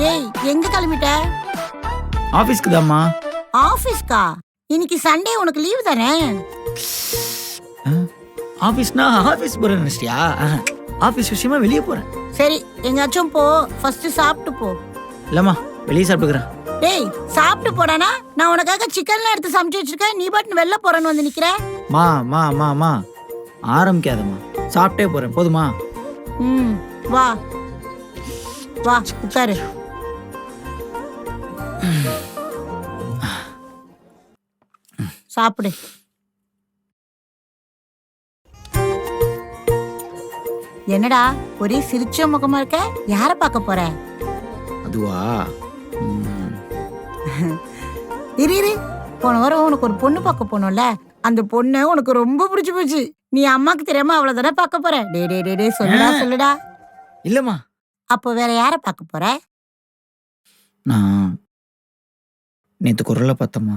ஏய் எங்க கிளம்பிட்ட? ஆஃபீஸ்க்கு தாம்மா. ஆபீஸ்க்கா? இன்னைக்கு சண்டே உனக்கு லீவு தானே? ஆஃபீஸ்னா ஆஃபீஸ் போறேன் நினைச்சிட்டியா? ஆஃபீஸ் விஷயமா வெளியே போறேன். சரி எங்காச்சும் போ, ஃபர்ஸ்ட் சாப்பிட்டு போ. இல்லம்மா, வெளியே சாப்பிட்டுக்கிறேன். டேய் சாப்பிட்டு போடானா? நான் உனக்காக சிக்கன்லாம் எடுத்து சமைச்சு வச்சிருக்கேன், நீ பாட்டு வெளில போறேன்னு வந்து நிக்கிற. மா மா மா மா ஆரம்பிக்காதம்மா, சாப்பிட்டே போறேன் போதுமா? ம் வா வா உட்காரு. சாப்பிடு. என்னடா ஒரே சிரிச்ச முகமா இருக்க? யார பார்க்க போற? அதுவா? இரு இரு, போன வாரம் உனக்கு ஒரு பொண்ணு பார்க்க போனோம்ல, அந்த பொண்ணு உனக்கு ரொம்ப பிடிச்சு போச்சு. நீ அம்மாக்கு தெரியாம அவளை தானே பார்க்க போற? டே டே டே டே சொல்லுடா சொல்லுடா. இல்லம்மா. அப்போ வேற யார பார்க்க போற? நான் நேத்து குரலை பார்த்தம்மா.